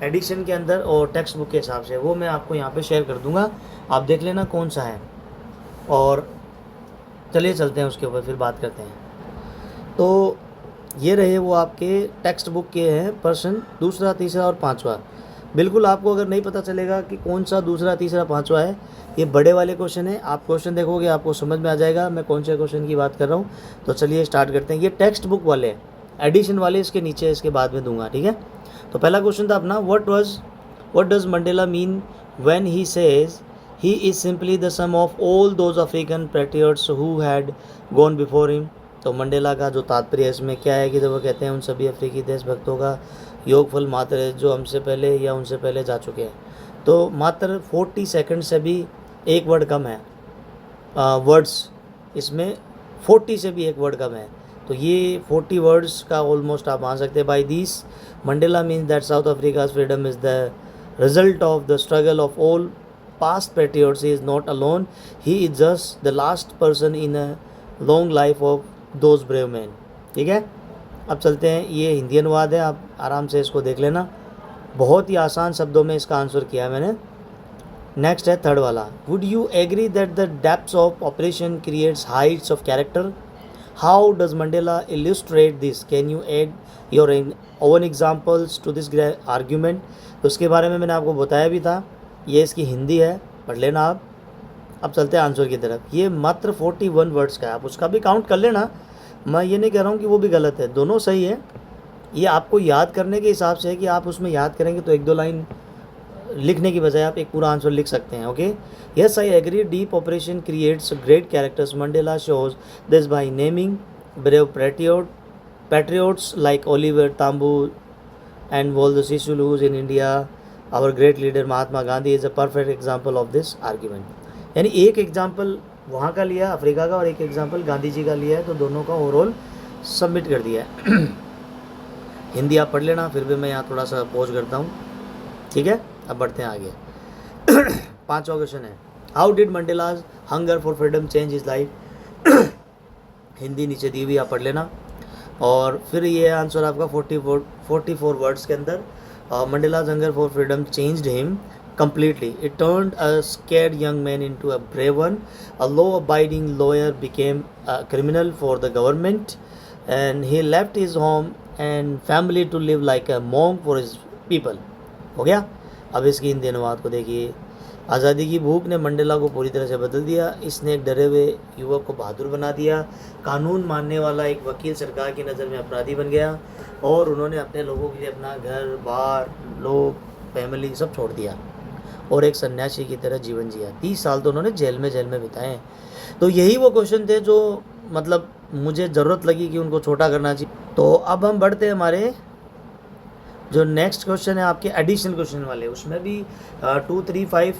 एडिशन के अंदर और टेक्स्ट बुक के हिसाब से, वो मैं आपको यहाँ पे शेयर कर दूँगा, आप देख लेना कौन सा है। और चलिए चलते हैं उसके ऊपर फिर बात करते हैं। तो ये रहे वो आपके टेक्स्ट बुक के हैं प्रश्न, 2रा, 3रा और 5वां। बिल्कुल आपको अगर नहीं पता चलेगा कि कौन सा 2रा, 3रा, 5वां है, ये बड़े वाले क्वेश्चन है। आप क्वेश्चन देखोगे आपको समझ में आ जाएगा मैं कौन से क्वेश्चन की बात कर रहा हूँ। तो चलिए स्टार्ट करते हैं। ये टेक्स्ट बुक वाले हैं, एडिशन वाले इसके नीचे इसके बाद में दूंगा, ठीक है। तो पहला क्वेश्चन था अपना, what does Mandela mean when he says he is simply the sum of all those African patriots who had gone before him. तो मंडेला का जो तात्पर्य इसमें क्या है कि जब वो कहते हैं उन सभी अफ्रीकी देशभक्तों का योगफल मात्र है जो हमसे पहले या उनसे पहले जा चुके हैं। तो मात्र 40 सेकंड से भी एक वर्ड कम है, वर्ड्स इसमें 40 से भी एक वर्ड कम है। तो ये 40 वर्ड्स का ऑलमोस्ट आप मान सकते हैं। By this Mandela means that South Africa's freedom is the result of the struggle of all past patriots. He is not alone, he is just the last person in a long life of those brave man. ठीक है, अब चलते हैं। ये हिंदी अनुवाद है, आप आराम से इसको देख लेना। बहुत ही आसान शब्दों में इसका आंसर किया है मैंने। नेक्स्ट है 3rd वाला, would you agree that the depths of operation creates heights of character. How does Mandela illustrate this, can you add your own examples to this argument. तो उसके बारे में मैंने आपको बताया भी था, ये इसकी हिंदी है, पढ़ लेना आप। अब चलते हैं आंसर की तरफ। ये मात्र 41 वर्ड्स का है, आप उसका भी काउंट कर लेना। मैं ये नहीं कह रहा हूँ कि वो भी गलत है, दोनों सही है। ये आपको याद करने के हिसाब से है कि आप उसमें याद करेंगे तो 1-2 लाइन लिखने की बजाय आप एक पूरा आंसर लिख सकते हैं। Okay, yes I agree, deep operation creates great characters. Mandela shows this by naming brave patriots like Oliver Tambo and Walter Sisulu's in India. Our great leader Mahatma Gandhi is a perfect example of this argument. यानी एक एग्जाम्पल वहाँ का लिया अफ्रीका का और एक एग्जाम्पल गांधी जी का लिया है, तो दोनों का ओवरऑल सबमिट कर दिया है। हिंदी आप पढ़ लेना, फिर भी मैं यहाँ थोड़ा सा पॉज करता हूँ। ठीक है, अब बढ़ते हैं आगे। 5वां क्वेश्चन है, how did Mandela's hunger for freedom change his life. Hindi नीचे दी हुई, आप पढ़ लेना। और फिर ये आंसर आपका 44 वर्ड्स के अंदर, Mandela's hunger for freedom changed him completely. It turned a scared young man into a brave one. A law-abiding lawyer became a criminal for the government, and he left his home and family to live like a monk for his people. हो गया। अब इसकी हिंदी अनुवाद को देखिए। आज़ादी की भूख ने मंडेला को पूरी तरह से बदल दिया। इसने एक डरे हुए युवक को बहादुर बना दिया। कानून मानने वाला एक वकील सरकार की नज़र में अपराधी बन गया, और उन्होंने अपने लोगों के लिए अपना घर बार, लोग, फैमिली सब छोड़ दिया और एक सन्यासी की तरह जीवन जिया। 30 साल तो उन्होंने जेल में बिताए हैं। तो यही वो क्वेश्चन थे जो मतलब मुझे ज़रूरत लगी कि उनको छोटा करना चाहिए। तो अब हम बढ़ते हैं हमारे जो नेक्स्ट क्वेश्चन है आपके एडिशनल क्वेश्चन वाले, उसमें भी 2, 3, 5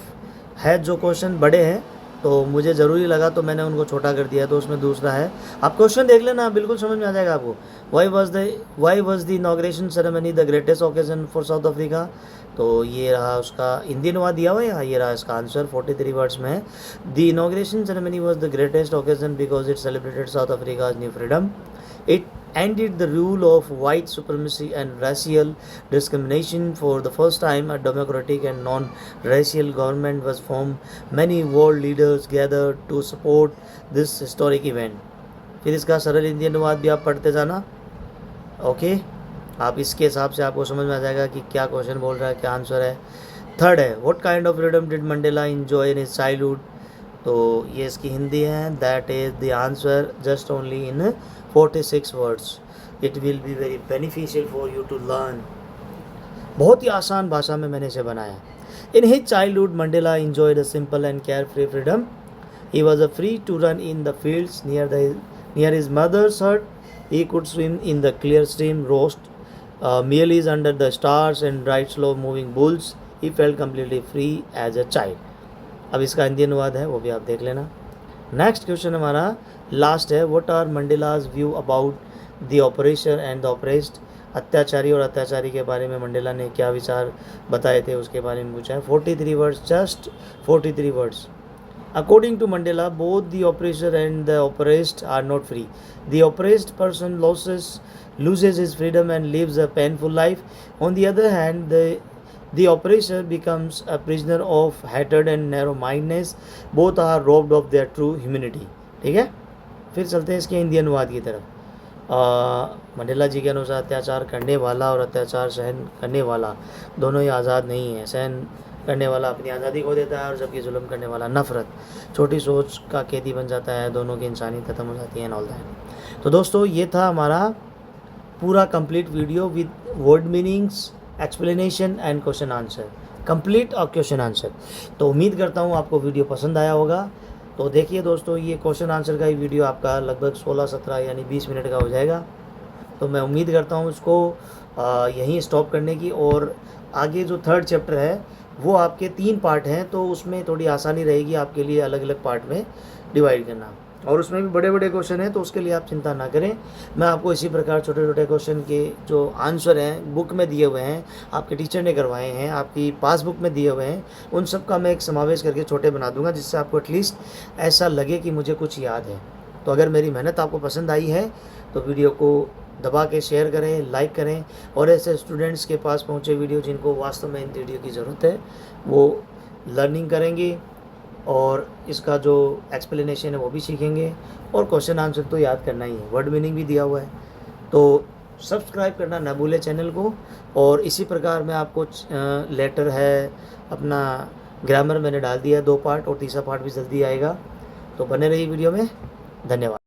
है जो क्वेश्चन बड़े हैं, तो मुझे ज़रूरी लगा तो मैंने उनको छोटा कर दिया। तो उसमें दूसरा है, आप क्वेश्चन देख लेना, बिल्कुल समझ में आ जाएगा आपको। Y was the inauguration ceremony the greatest occasion for south Africa. तो ये रहा उसका हिंदी अनुवाद दिया हुआ है, ये रहा इसका आंसर 43 वर्ड्स में है। The inauguration ceremony was the greatest occasion because it celebrated south Africa's new freedom. It ended the rule of white supremacy and racial discrimination. For the first time, a democratic and non-racial government was formed. Many world leaders gathered to support this historic event. फिर इसका सरल हिंदी अनुवाद भी आप पढ़ते जाना, ओके। आप इसके हिसाब से आपको समझ में आ जाएगा कि क्या क्वेश्चन बोल रहा है, क्या आंसर है। थर्ड है, what kind of freedom did Mandela enjoy in his childhood. तो ये इसकी हिंदी है, that is the answer just only in 46 words. It will be very beneficial for you to learn. बहुत ही आसान भाषा में मैंने इसे बनाया। In his childhood, Mandela enjoyed a simple and carefree freedom. He was free to run in the fields near his mother's hut. He could swim in the clear stream, roast mealies under the stars, and ride slow-moving bulls. He felt completely free as a child. अब इसका हिंदी अनुवाद है, वो भी आप देख लेना। नेक्स्ट क्वेश्चन हमारा लास्ट है, what are Mandela's view about the operation and the oppressed. अत्याचारी और अत्याचारी के बारे में मंडेला ने क्या विचार बताए थे, उसके बारे में पूछा है। 43 words, just 43 words. According to Mandela, both the operation and the oppressed are not free. The oppressed person loses his freedom and lives a painful life. On the other hand, the oppressor becomes a prisoner of hatred and narrow-mindedness. Both are robbed of their true humanity. ठीक है, फिर चलते हैं इसके हिंदी अनुवाद की तरफ। मंडेला जी के अनुसार अत्याचार करने वाला और अत्याचार सहन करने वाला दोनों ही आज़ाद नहीं है। सहन करने वाला अपनी आज़ादी खो देता है और जबकि जुल्म करने वाला नफ़रत, छोटी सोच का कैदी बन जाता है। दोनों की इंसानियत खत्म हो जाती है एंड ऑल दैट। तो दोस्तों, ये था हमारा पूरा complete video with word meanings, explanation and question answer, complete और क्वेश्चन आंसर। तो उम्मीद करता हूँ आपको वीडियो पसंद आया होगा। तो देखिए दोस्तों, ये क्वेश्चन आंसर का ही वीडियो आपका लगभग 16-17 यानी 20 मिनट का हो जाएगा। तो मैं उम्मीद करता हूँ इसको यहीं स्टॉप करने की, और आगे जो थर्ड चैप्टर है वो आपके 3 पार्ट हैं, तो उसमें थोड़ी आसानी रहेगी आपके लिए अलग अलग पार्ट में डिवाइड करना, और उसमें भी बड़े बड़े क्वेश्चन हैं, तो उसके लिए आप चिंता ना करें। मैं आपको इसी प्रकार छोटे छोटे क्वेश्चन के जो आंसर हैं बुक में दिए हुए हैं, आपके टीचर ने करवाए हैं, आपकी पासबुक में दिए हुए हैं, उन सब का मैं एक समावेश करके छोटे बना दूंगा, जिससे आपको एटलीस्ट ऐसा लगे कि मुझे कुछ याद है। तो अगर मेरी मेहनत आपको पसंद आई है तो वीडियो को दबा के शेयर करें, लाइक करें, और ऐसे स्टूडेंट्स के पास पहुँचे वीडियो जिनको वास्तव में इन वीडियो की ज़रूरत है, वो लर्निंग करेंगे और इसका जो एक्सप्लेनेशन है वो भी सीखेंगे, और क्वेश्चन आंसर तो याद करना ही है, वर्ड मीनिंग भी दिया हुआ है। तो सब्सक्राइब करना ना भूलें चैनल को। और इसी प्रकार मैं आपको लेटर है, अपना ग्रामर मैंने डाल दिया 2 पार्ट, और तीसरा पार्ट भी जल्दी आएगा। तो बने रहिए वीडियो में। धन्यवाद।